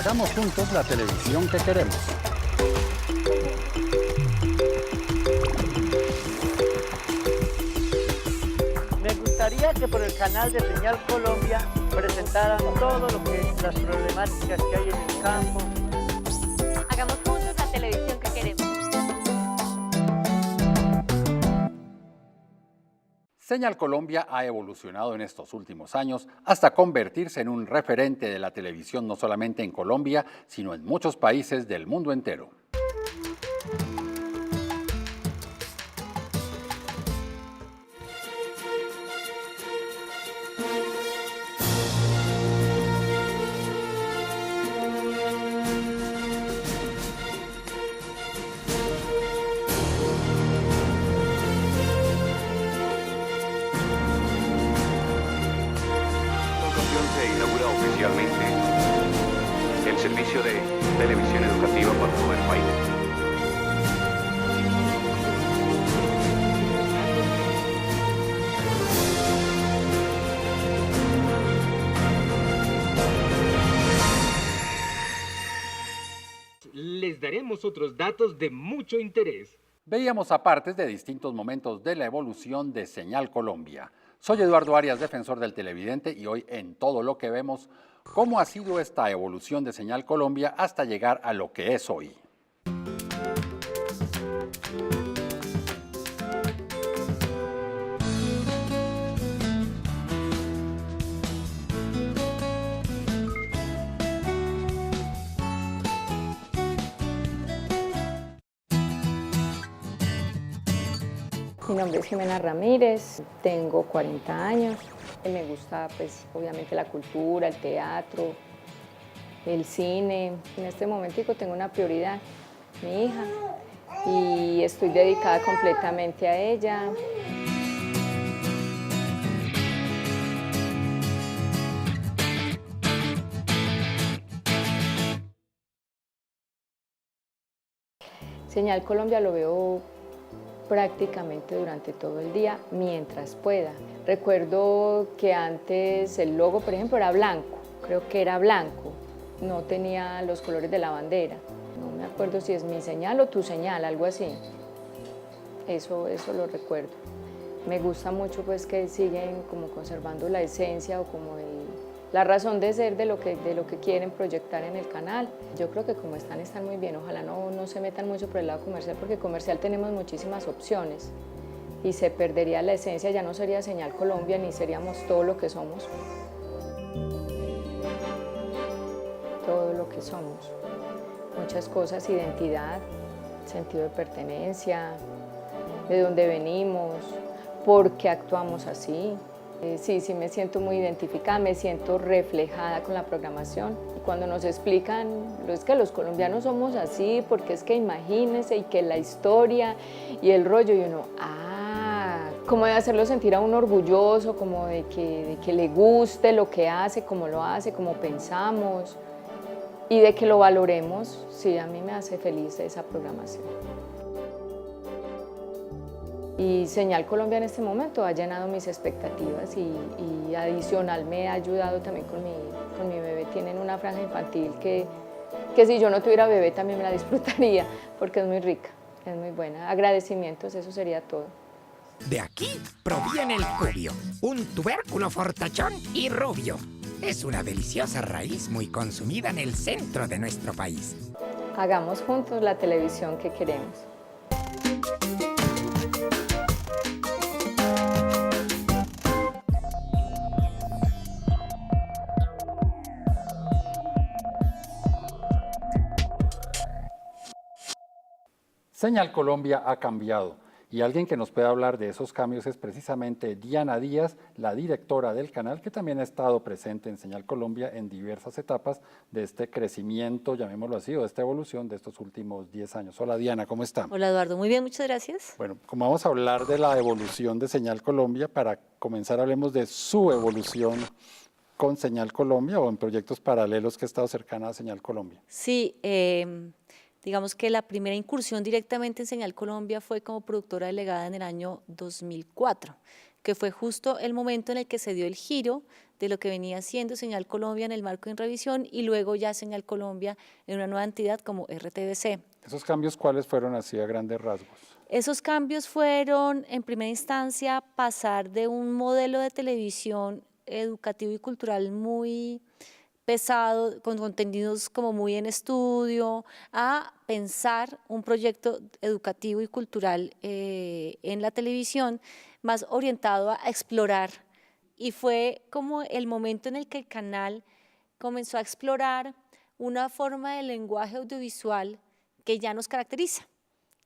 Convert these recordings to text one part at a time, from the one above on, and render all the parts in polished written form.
Hagamos juntos la televisión que queremos. Me gustaría que por el canal de Señal Colombia presentaran todo lo que las problemáticas que hay en el campo. Hagamos juntos la televisión que queremos. Señal Colombia ha evolucionado en estos últimos años hasta convertirse en un referente de la televisión no solamente en Colombia, sino en muchos países del mundo entero. Se inaugura oficialmente el servicio de televisión educativa para todo el país. Les daremos otros datos de mucho interés. Veíamos apartes de distintos momentos de la evolución de Señal Colombia. Soy Eduardo Arias, defensor del televidente, y hoy en Todo lo que vemos, cómo ha sido esta evolución de Señal Colombia hasta llegar a lo que es hoy. Mi nombre es Jimena Ramírez, tengo 40 años. Me gusta, pues, obviamente la cultura, el teatro, el cine. En este momentico tengo una prioridad, mi hija, y estoy dedicada completamente a ella. Señal Colombia lo veo prácticamente durante todo el día, mientras pueda. Recuerdo que antes el logo, por ejemplo, era blanco, creo que era blanco, no tenía los colores de la bandera. No me acuerdo si es mi señal o tu señal, algo así. Eso lo recuerdo. Me gusta mucho pues que siguen como conservando la esencia o como la razón de ser de lo que quieren proyectar en el canal. Yo creo que como están muy bien, ojalá no se metan mucho por el lado comercial, porque comercial tenemos muchísimas opciones y se perdería la esencia, ya no sería Señal Colombia ni seríamos todo lo que somos. Todo lo que somos, muchas cosas, identidad, sentido de pertenencia, de dónde venimos, por qué actuamos así. Sí, me siento muy identificada, me siento reflejada con la programación. Cuando nos explican, es que los colombianos somos así, porque es que imagínense, y que la historia y el rollo, y uno, como de hacerlo sentir a uno orgulloso, como de que le guste lo que hace, cómo lo hace, cómo pensamos, y de que lo valoremos. Sí, a mí me hace feliz esa programación. Y Señal Colombia en este momento ha llenado mis expectativas y adicional me ha ayudado también con mi bebé. Tienen una franja infantil que si yo no tuviera bebé también me la disfrutaría, porque es muy rica, es muy buena. Agradecimientos, eso sería todo. De aquí proviene el cubio, un tubérculo fortachón y rubio. Es una deliciosa raíz muy consumida en el centro de nuestro país. Hagamos juntos la televisión que queremos. Señal Colombia ha cambiado y alguien que nos puede hablar de esos cambios es precisamente Diana Díaz, la directora del canal, que también ha estado presente en Señal Colombia en diversas etapas de este crecimiento, llamémoslo así, o de esta evolución de estos últimos 10 años. Hola Diana, ¿cómo está? Hola Eduardo, muy bien, muchas gracias. Bueno, como vamos a hablar de la evolución de Señal Colombia, para comenzar hablemos de su evolución con Señal Colombia o en proyectos paralelos que ha estado cercana a Señal Colombia. Sí, digamos que la primera incursión directamente en Señal Colombia fue como productora delegada en el año 2004, que fue justo el momento en el que se dio el giro de lo que venía siendo Señal Colombia en el marco de Inravisión y luego ya Señal Colombia en una nueva entidad como RTBC. ¿Esos cambios cuáles fueron así a grandes rasgos? Esos cambios fueron, en primera instancia, pasar de un modelo de televisión educativo y cultural muy pesado, con contenidos como muy en estudio, a pensar un proyecto educativo y cultural en la televisión más orientado a explorar. Y fue como el momento en el que el canal comenzó a explorar una forma de lenguaje audiovisual que ya nos caracteriza,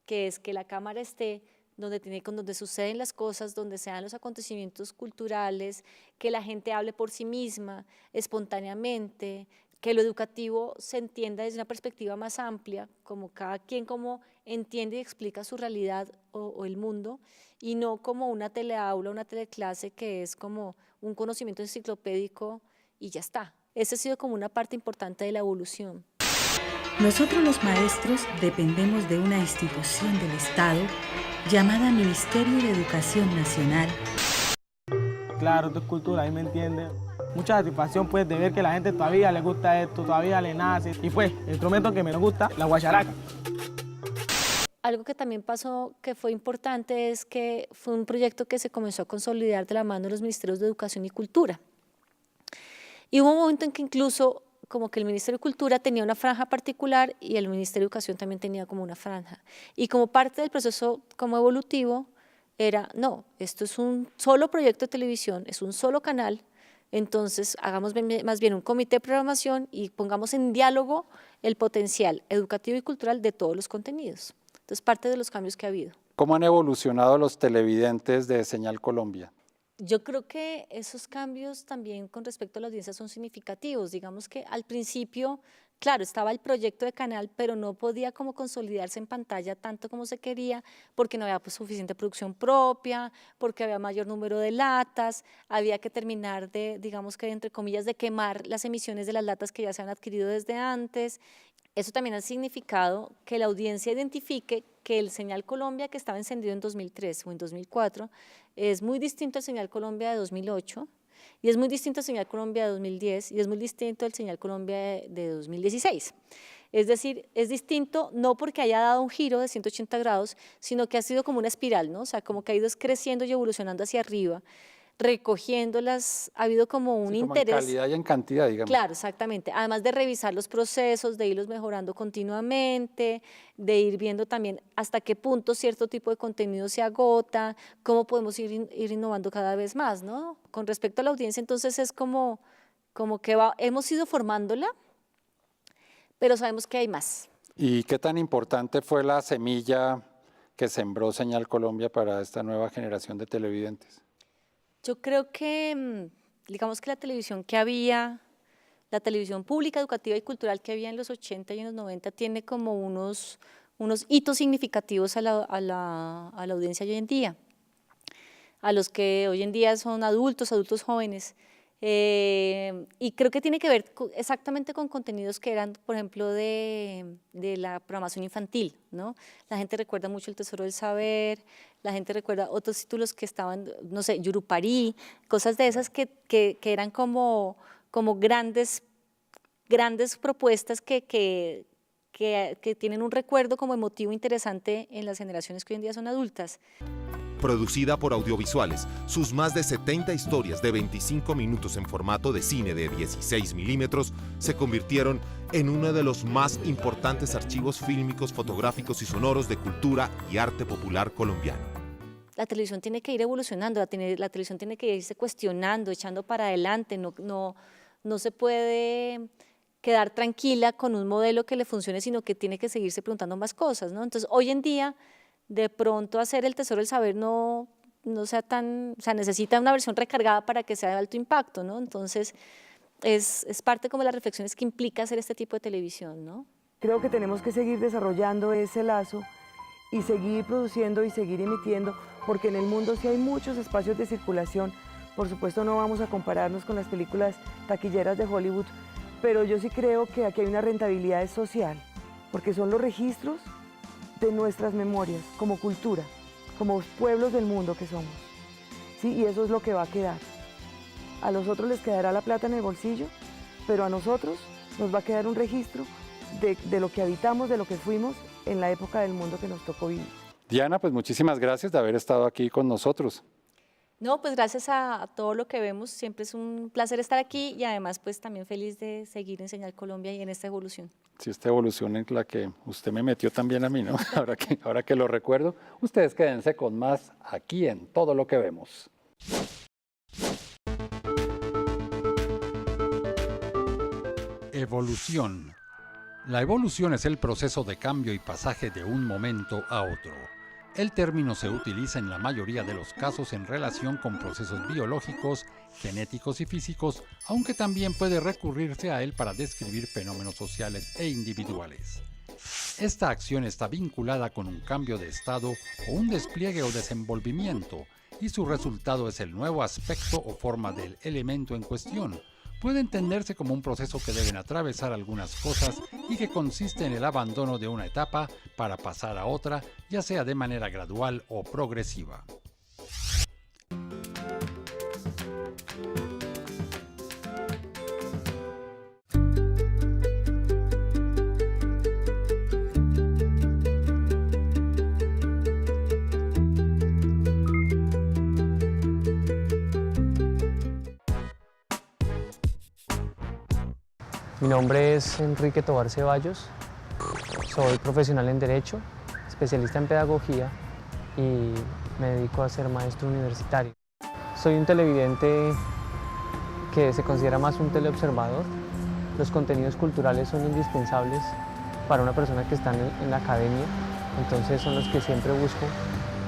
que es que la cámara esté donde suceden las cosas, donde se dan los acontecimientos culturales, que la gente hable por sí misma, espontáneamente, que lo educativo se entienda desde una perspectiva más amplia, como cada quien como entiende y explica su realidad o el mundo, y no como una teleaula, una teleclase que es como un conocimiento enciclopédico y ya está. Esa ha sido como una parte importante de la evolución. Nosotros los maestros dependemos de una institución del Estado llamada Ministerio de Educación Nacional. Claro, esto es cultura, ahí me entiende. Mucha satisfacción pues de ver que la gente todavía le gusta esto, todavía le nace. Y pues, el instrumento que me gusta, la guacharaca. Algo que también pasó que fue importante es que fue un proyecto que se comenzó a consolidar de la mano de los ministerios de Educación y Cultura. Y hubo un momento en que incluso como que el Ministerio de Cultura tenía una franja particular y el Ministerio de Educación también tenía como una franja. Y como parte del proceso como evolutivo era, no, esto es un solo proyecto de televisión, es un solo canal, entonces hagamos más bien un comité de programación y pongamos en diálogo el potencial educativo y cultural de todos los contenidos. Entonces, parte de los cambios que ha habido. ¿Cómo han evolucionado los televidentes de Señal Colombia? Yo creo que esos cambios también con respecto a la audiencia son significativos. Digamos que al principio, claro, estaba el proyecto de canal, pero no podía como consolidarse en pantalla tanto como se quería, porque no había pues, suficiente producción propia, porque había mayor número de latas, había que terminar de, digamos que entre comillas, de quemar las emisiones de las latas que ya se han adquirido desde antes. Eso también ha significado que la audiencia identifique que el Señal Colombia que estaba encendido en 2003 o en 2004 es muy distinto al Señal Colombia de 2008 y es muy distinto al Señal Colombia de 2010 y es muy distinto al Señal Colombia de 2016. Es decir, es distinto no porque haya dado un giro de 180 grados, sino que ha sido como una espiral, ¿no? O sea, como que ha ido creciendo y evolucionando hacia arriba, recogiéndolas, ha habido como un interés. En calidad y en cantidad, digamos. Claro, exactamente. Además de revisar los procesos, de irlos mejorando continuamente, de ir viendo también hasta qué punto cierto tipo de contenido se agota, cómo podemos ir innovando cada vez más, ¿no? Con respecto a la audiencia, entonces es como que hemos ido formándola, pero sabemos que hay más. ¿Y qué tan importante fue la semilla que sembró Señal Colombia para esta nueva generación de televidentes? Yo creo que, digamos que la televisión que había, la televisión pública, educativa y cultural que había en los 80 y en los 90 tiene como unos hitos significativos a la audiencia de hoy en día, a los que hoy en día son adultos jóvenes. Y creo que tiene que ver exactamente con contenidos que eran, por ejemplo, de la programación infantil, ¿no? La gente recuerda mucho El Tesoro del Saber, la gente recuerda otros títulos que estaban, no sé, Yurupari, cosas de esas que eran como grandes propuestas que tienen un recuerdo como emotivo interesante en las generaciones que hoy en día son adultas. Producida por Audiovisuales, sus más de 70 historias de 25 minutos en formato de cine de 16 milímetros se convirtieron en uno de los más importantes archivos fílmicos, fotográficos y sonoros de cultura y arte popular colombiano. La televisión tiene que ir evolucionando, la televisión tiene que irse cuestionando, echando para adelante, no se puede quedar tranquila con un modelo que le funcione, sino que tiene que seguirse preguntando más cosas, ¿no? Entonces, hoy en día, de pronto hacer El Tesoro del Saber no sea tan, o sea, necesita una versión recargada para que sea de alto impacto, ¿no? Entonces, es parte como de las reflexiones que implica hacer este tipo de televisión, ¿no? Creo que tenemos que seguir desarrollando ese lazo y seguir produciendo y seguir emitiendo, porque en el mundo sí hay muchos espacios de circulación. Por supuesto no vamos a compararnos con las películas taquilleras de Hollywood, pero yo sí creo que aquí hay una rentabilidad social, porque son los registros de nuestras memorias como cultura, como pueblos del mundo que somos, ¿sí? Y eso es lo que va a quedar. a los otros les quedará la plata en el bolsillo, pero a nosotros nos va a quedar un registro de lo que habitamos, de lo que fuimos en la época del mundo que nos tocó vivir. Diana, pues muchísimas gracias de haber estado aquí con nosotros. No, pues gracias a todo lo que vemos, siempre es un placer estar aquí y además pues también feliz de seguir en Señal Colombia y en esta evolución. Sí, esta evolución en la que usted me metió también a mí, ¿no? Ahora que lo recuerdo, ustedes quédense con más aquí en Todo lo que vemos. Evolución. La evolución es el proceso de cambio y pasaje de un momento a otro. El término se utiliza en la mayoría de los casos en relación con procesos biológicos, genéticos y físicos, aunque también puede recurrirse a él para describir fenómenos sociales e individuales. Esta acción está vinculada con un cambio de estado o un despliegue o desenvolvimiento, y su resultado es el nuevo aspecto o forma del elemento en cuestión. Puede entenderse como un proceso que deben atravesar algunas cosas y que consiste en el abandono de una etapa para pasar a otra, ya sea de manera gradual o progresiva. Mi nombre es Enrique Tobar Ceballos, soy profesional en Derecho, especialista en Pedagogía y me dedico a ser maestro universitario. Soy un televidente que se considera más un teleobservador. Los contenidos culturales son indispensables para una persona que está en la academia, entonces son los que siempre busco,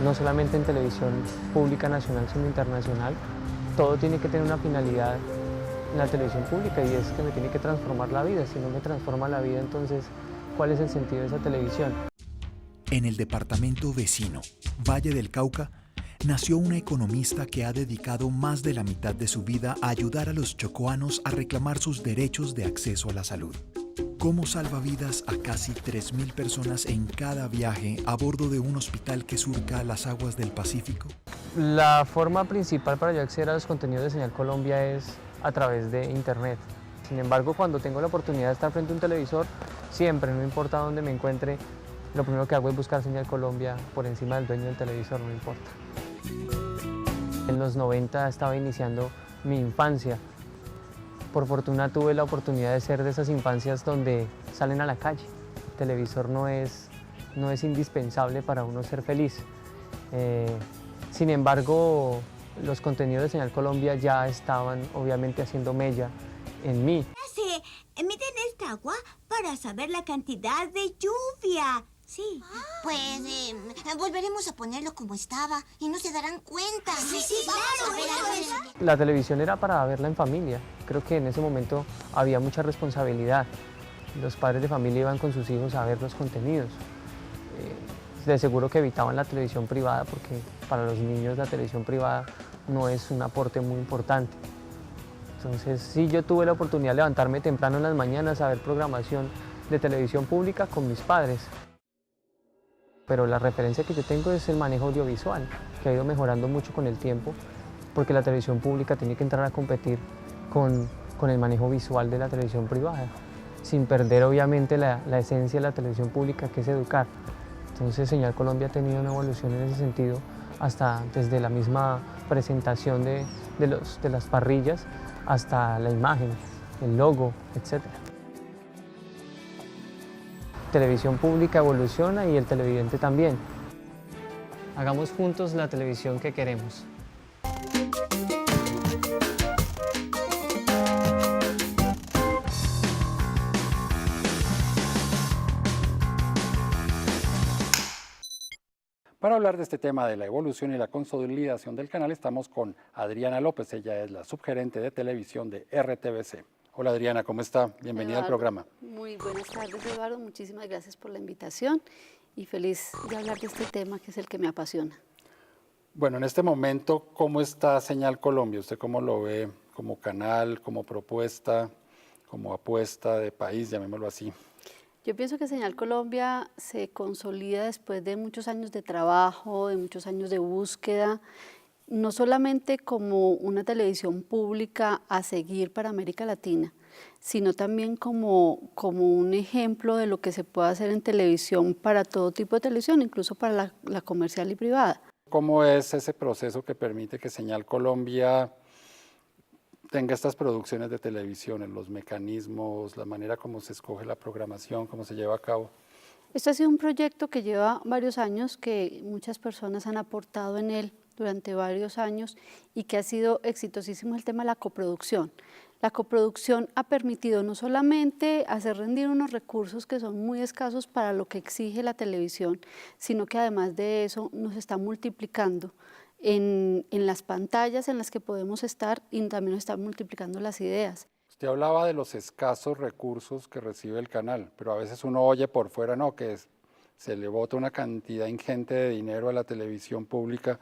no solamente en televisión pública nacional, sino internacional. Todo tiene que tener una finalidad en la televisión pública y es que me tiene que transformar la vida. Si no me transforma la vida, entonces, ¿cuál es el sentido de esa televisión? En el departamento vecino, Valle del Cauca, nació una economista que ha dedicado más de la mitad de su vida a ayudar a los chocoanos a reclamar sus derechos de acceso a la salud. ¿Cómo salva vidas a casi 3.000 personas en cada viaje a bordo de un hospital que surca las aguas del Pacífico? La forma principal para yo acceder a los contenidos de Señal Colombia es a través de internet. Sin embargo, cuando tengo la oportunidad de estar frente a un televisor, siempre, no importa dónde me encuentre, lo primero que hago es buscar Señal Colombia por encima del dueño del televisor, no importa. En los 90 estaba iniciando mi infancia. Por fortuna tuve la oportunidad de ser de esas infancias donde salen a la calle. El televisor no es indispensable para uno ser feliz. Sin embargo, los contenidos de Señal Colombia ya estaban obviamente haciendo mella en mí. Miden esta agua para saber la cantidad de lluvia. Sí. Pues volveremos a ponerlo como estaba y no se darán cuenta. Sí, claro. La televisión era para verla en familia. Creo que en ese momento había mucha responsabilidad. Los padres de familia iban con sus hijos a ver los contenidos. De seguro que evitaban la televisión privada porque para los niños la televisión privada no es un aporte muy importante. Entonces sí, yo tuve la oportunidad de levantarme temprano en las mañanas a ver programación de televisión pública con mis padres. Pero la referencia que yo tengo es el manejo audiovisual, que ha ido mejorando mucho con el tiempo, porque la televisión pública tiene que entrar a competir con el manejo visual de la televisión privada, sin perder obviamente la esencia de la televisión pública, que es educar. Entonces Señal Colombia ha tenido una evolución en ese sentido, hasta desde la misma presentación de las parrillas hasta la imagen, el logo, etc. Televisión pública evoluciona y el televidente también. Hagamos juntos la televisión que queremos. Para hablar de este tema de la evolución y la consolidación del canal, estamos con Adriana López. Ella es la subgerente de televisión de RTVC. Hola Adriana, ¿cómo está? Bienvenida al programa. Muy buenas tardes, Eduardo. Muchísimas gracias por la invitación y feliz de hablar de este tema que es el que me apasiona. Bueno, en este momento, ¿cómo está Señal Colombia? ¿Usted cómo lo ve como canal, como propuesta, como apuesta de país, llamémoslo así? Yo pienso que Señal Colombia se consolida después de muchos años de trabajo, de muchos años de búsqueda no solamente como una televisión pública a seguir para América Latina, sino también como un ejemplo de lo que se puede hacer en televisión para todo tipo de televisión, incluso para la comercial y privada. ¿Cómo es ese proceso que permite que Señal Colombia tenga estas producciones de televisión, en los mecanismos, la manera como se escoge la programación, cómo se lleva a cabo? Este ha sido un proyecto que lleva varios años, que muchas personas han aportado en él durante varios años y que ha sido exitosísimo el tema de la coproducción. La coproducción ha permitido no solamente hacer rendir unos recursos que son muy escasos para lo que exige la televisión, sino que además de eso nos está multiplicando en las pantallas en las que podemos estar y también nos está multiplicando las ideas. Usted hablaba de los escasos recursos que recibe el canal, pero a veces uno oye por fuera, no, que se le bota una cantidad ingente de dinero a la televisión pública.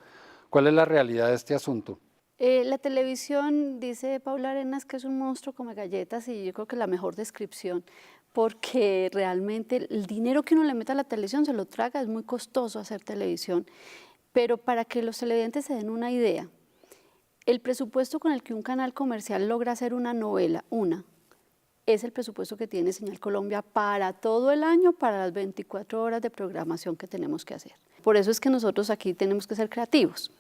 ¿Cuál es la realidad de este asunto? La televisión, dice Paula Arenas, que es un monstruo come galletas, y yo creo que es la mejor descripción, porque realmente el dinero que uno le mete a la televisión se lo traga, es muy costoso hacer televisión, pero para que los televidentes se den una idea, el presupuesto con el que un canal comercial logra hacer una novela, es el presupuesto que tiene Señal Colombia para todo el año, para las 24 horas de programación que tenemos que hacer. Por eso es que nosotros aquí tenemos que ser creativos.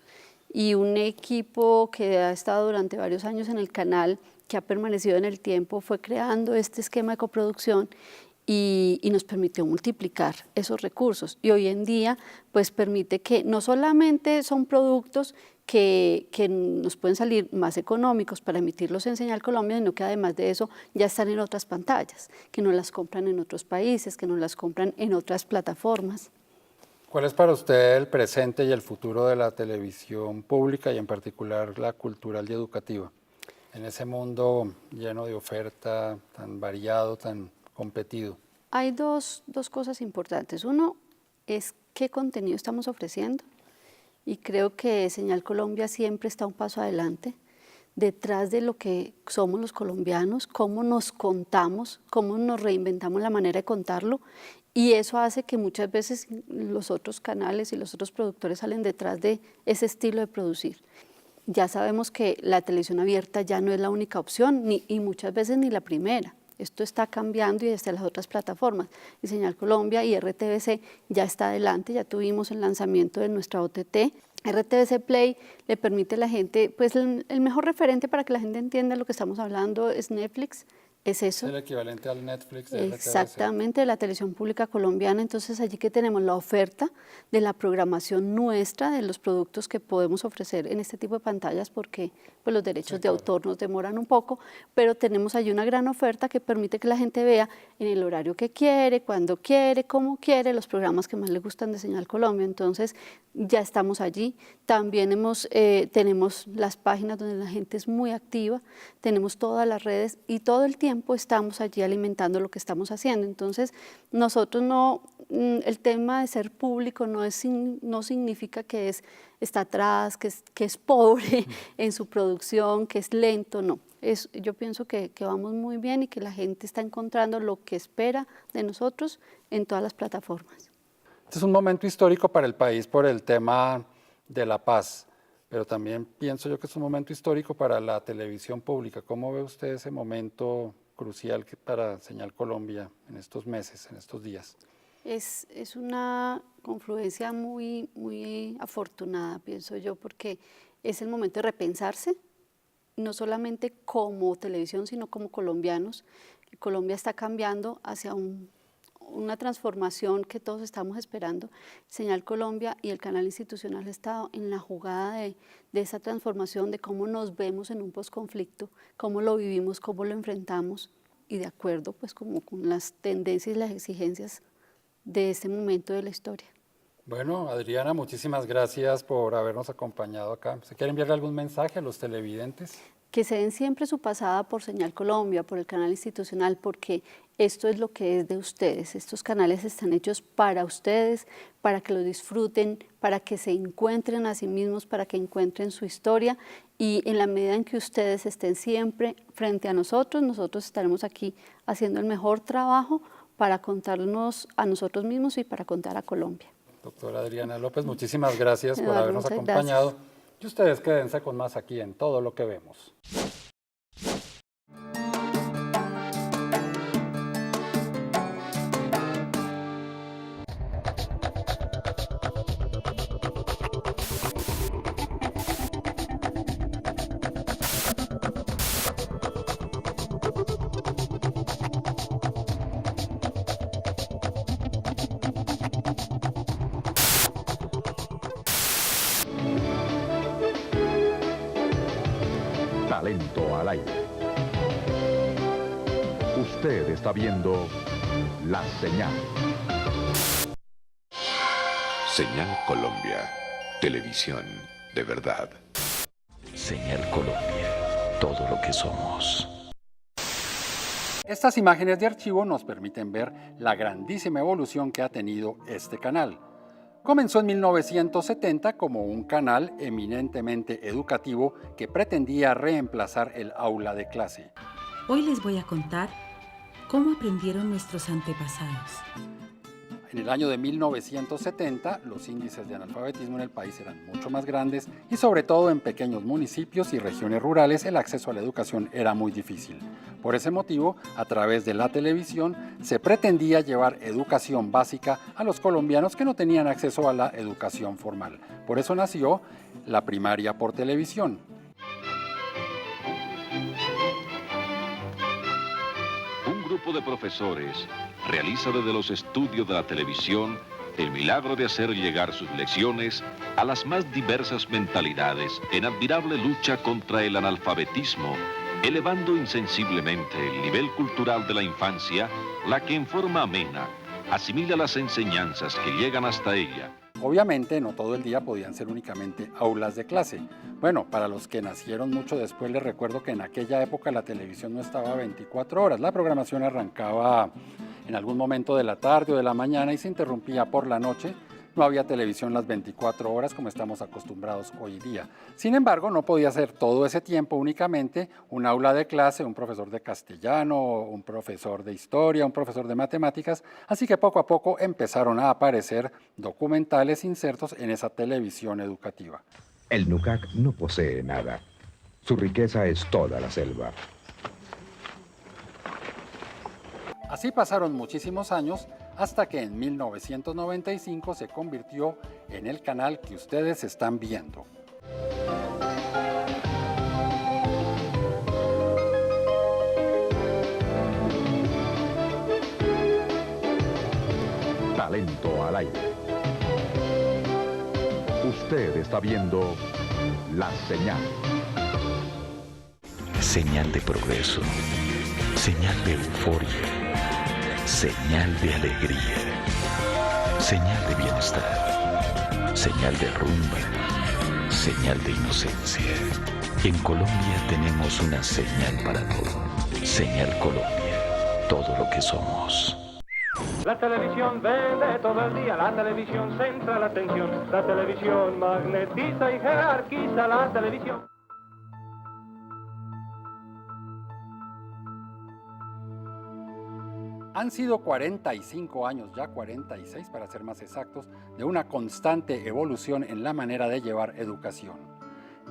Y un equipo que ha estado durante varios años en el canal, que ha permanecido en el tiempo, fue creando este esquema de coproducción y nos permitió multiplicar esos recursos. Y hoy en día pues permite que no solamente son productos que nos pueden salir más económicos para emitirlos en Señal Colombia, sino que además de eso ya están en otras pantallas, que nos las compran en otros países, que nos las compran en otras plataformas. ¿Cuál es para usted el presente y el futuro de la televisión pública y en particular la cultural y educativa? En ese mundo lleno de oferta, tan variado, tan competido. Hay dos cosas importantes. Uno es qué contenido estamos ofreciendo, y creo que Señal Colombia siempre está un paso adelante detrás de lo que somos los colombianos, cómo nos contamos, cómo nos reinventamos la manera de contarlo, y eso hace que muchas veces los otros canales y los otros productores salen detrás de ese estilo de producir. Ya sabemos que la televisión abierta ya no es la única opción, y muchas veces ni la primera. Esto está cambiando y desde las otras plataformas. Y Señal Colombia y RTBC ya está adelante, ya tuvimos el lanzamiento de nuestra OTT. RTBC Play le permite a la gente, pues el mejor referente para que la gente entienda lo que estamos hablando es Netflix. Es eso. Es el equivalente al Netflix de RTBC. Exactamente, de la televisión pública colombiana. Entonces allí que tenemos la oferta de la programación nuestra, de los productos que podemos ofrecer en este tipo de pantallas, porque pues, los derechos de autor nos demoran un poco, pero tenemos allí una gran oferta que permite que la gente vea en el horario que quiere, cuando quiere, cómo quiere, los programas que más le gustan de Señal Colombia. Entonces ya estamos allí. También tenemos las páginas donde la gente es muy activa, tenemos todas las redes y todo el tiempo estamos allí alimentando lo que estamos haciendo. Entonces, nosotros el tema de ser público no significa que está atrás, que es pobre en su producción, que es lento, no. Yo pienso que vamos muy bien y que la gente está encontrando lo que espera de nosotros en todas las plataformas. Este es un momento histórico para el país por el tema de la paz, pero también pienso yo que es un momento histórico para la televisión pública. ¿Cómo ve usted ese momento crucial para Señal Colombia en estos meses, en estos días? Es una confluencia muy, muy afortunada, pienso yo, porque es el momento de repensarse, no solamente como televisión, sino como colombianos. Colombia está cambiando hacia una transformación que todos estamos esperando. Señal Colombia y el canal institucional ha estado en la jugada de esa transformación, de cómo nos vemos en un posconflicto, cómo lo vivimos, cómo lo enfrentamos, y de acuerdo pues como con las tendencias y las exigencias de este momento de la historia. Bueno, Adriana, muchísimas gracias por habernos acompañado acá. ¿Se quiere enviarle algún mensaje a los televidentes? Que se den siempre su pasada por Señal Colombia, por el canal institucional, porque esto es lo que es de ustedes. Estos canales están hechos para ustedes, para que lo disfruten, para que se encuentren a sí mismos, para que encuentren su historia, y en la medida en que ustedes estén siempre frente a nosotros, nosotros estaremos aquí haciendo el mejor trabajo para contarnos a nosotros mismos y para contar a Colombia. Doctora Adriana López, muchísimas gracias por habernos muchas acompañado. gracias. Y ustedes quédense con más aquí en Todo lo que vemos. Talento al aire. Usted está viendo La Señal. Señal Colombia, televisión de verdad. Señal Colombia, todo lo que somos. Estas imágenes de archivo nos permiten ver la grandísima evolución que ha tenido este canal. Comenzó en 1970 como un canal eminentemente educativo que pretendía reemplazar el aula de clase. Hoy les voy a contar cómo aprendieron nuestros antepasados. En el año de 1970, los índices de analfabetismo en el país eran mucho más grandes y sobre todo en pequeños municipios y regiones rurales el acceso a la educación era muy difícil. Por ese motivo, a través de la televisión se pretendía llevar educación básica a los colombianos que no tenían acceso a la educación formal. Por eso nació la primaria por televisión. Un grupo de profesores realiza desde los estudios de la televisión el milagro de hacer llegar sus lecciones a las más diversas mentalidades en admirable lucha contra el analfabetismo, elevando insensiblemente el nivel cultural de la infancia, la que en forma amena asimila las enseñanzas que llegan hasta ella. Obviamente no todo el día podían ser únicamente aulas de clase. Bueno, para los que nacieron mucho después les recuerdo que en aquella época la televisión no estaba 24 horas. La programación arrancaba en algún momento de la tarde o de la mañana y se interrumpía por la noche. No había televisión las 24 horas como estamos acostumbrados hoy día. Sin embargo, no podía ser todo ese tiempo únicamente un aula de clase, un profesor de castellano, un profesor de historia, un profesor de matemáticas, así que poco a poco empezaron a aparecer documentales insertos en esa televisión educativa. El Nucac no posee nada. Su riqueza es toda la selva. Así pasaron muchísimos años hasta que en 1995 se convirtió en el canal que ustedes están viendo. Talento al aire. Usted está viendo La Señal. Señal de progreso, señal de euforia, señal de alegría, señal de bienestar, señal de rumba, señal de inocencia. En Colombia tenemos una señal para todo. Señal Colombia, todo lo que somos. La televisión vende todo el día, la televisión centra la atención, la televisión magnetiza y jerarquiza la televisión. Han sido 45 años, ya 46 para ser más exactos, de una constante evolución en la manera de llevar educación.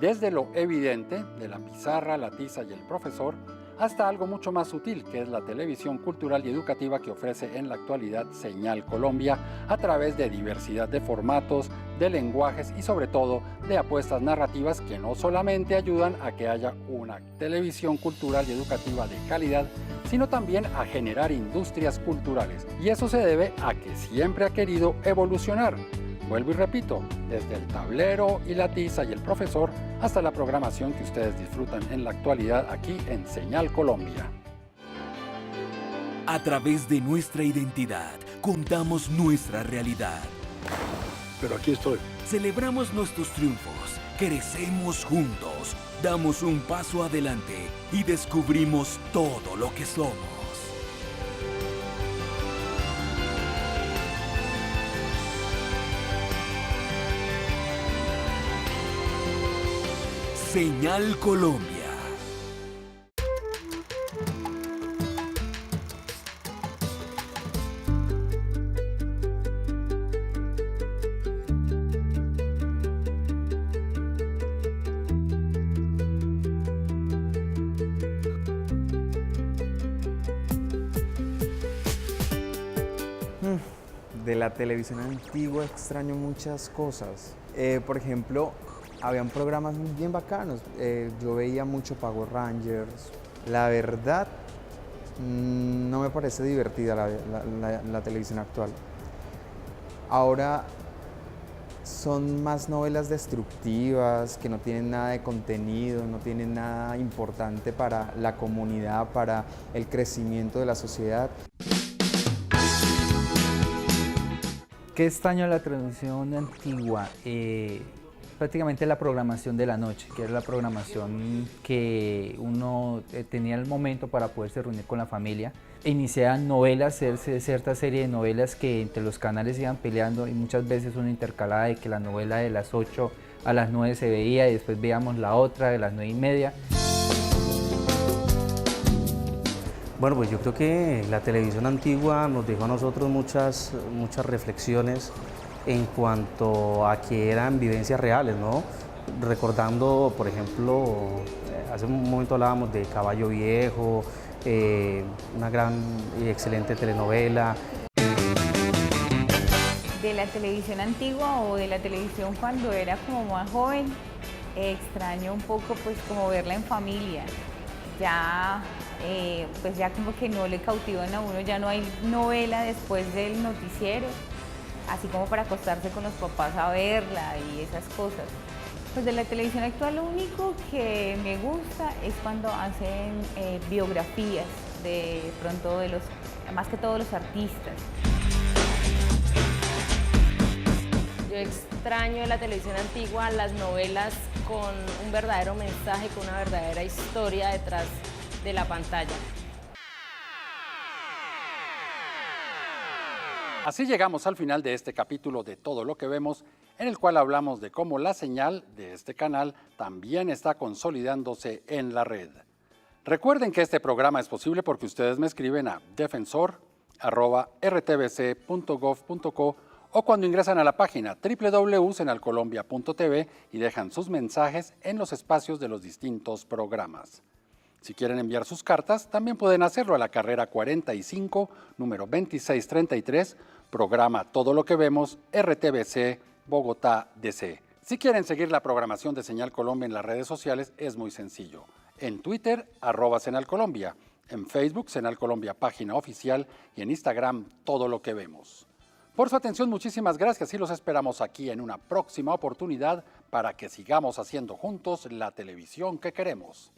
Desde lo evidente, de la pizarra, la tiza y el profesor, hasta algo mucho más sutil, que es la televisión cultural y educativa que ofrece en la actualidad Señal Colombia a través de diversidad de formatos, de lenguajes y sobre todo de apuestas narrativas que no solamente ayudan a que haya una televisión cultural y educativa de calidad, sino también a generar industrias culturales. Y eso se debe a que siempre ha querido evolucionar. Vuelvo y repito, desde el tablero y la tiza y el profesor hasta la programación que ustedes disfrutan en la actualidad aquí en Señal Colombia. A través de nuestra identidad, contamos nuestra realidad. Pero aquí estoy. Celebramos nuestros triunfos, crecemos juntos, damos un paso adelante y descubrimos todo lo que somos. Señal Colombia. De la televisión antigua extraño muchas cosas. Por ejemplo, habían programas bien bacanos. Yo veía mucho Power Rangers. La verdad, no me parece divertida la televisión actual. Ahora son más novelas destructivas, que no tienen nada de contenido, no tienen nada importante para la comunidad, para el crecimiento de la sociedad. ¿Qué extraño de la televisión antigua? Prácticamente la programación de la noche, que era la programación que uno tenía el momento para poderse reunir con la familia. Iniciaban novelas, cierta serie de novelas que entre los canales iban peleando y muchas veces uno intercalaba de que la novela de las 8 a las 9 se veía y después veíamos la otra de las 9:30. Bueno, pues yo creo que la televisión antigua nos dejó a nosotros muchas reflexiones en cuanto a que eran vivencias reales, ¿no? Recordando, por ejemplo, hace un momento hablábamos de Caballo Viejo, una gran y excelente telenovela. De la televisión antigua o de la televisión cuando era como más joven, extraño un poco pues como verla en familia. Ya, pues ya como que no le cautivan a uno, ya no hay novela después del noticiero, así como para acostarse con los papás a verla y esas cosas. Pues de la televisión actual lo único que me gusta es cuando hacen biografías de pronto de más que todo los artistas. Yo extraño de la televisión antigua las novelas con un verdadero mensaje, con una verdadera historia detrás de la pantalla. Así llegamos al final de este capítulo de Todo lo que vemos, en el cual hablamos de cómo la señal de este canal también está consolidándose en la red. Recuerden que este programa es posible porque ustedes me escriben a defensor@rtbc.gov.co o cuando ingresan a la página www.senalcolombia.tv y dejan sus mensajes en los espacios de los distintos programas. Si quieren enviar sus cartas, también pueden hacerlo a la carrera 45, número 2633, programa Todo lo que vemos, RTBC, Bogotá, DC. Si quieren seguir la programación de Señal Colombia en las redes sociales, es muy sencillo. En Twitter, @SeñalColombia, en Facebook, Señal Colombia, página oficial, y en Instagram, Todo lo que vemos. Por su atención, muchísimas gracias y los esperamos aquí en una próxima oportunidad para que sigamos haciendo juntos la televisión que queremos.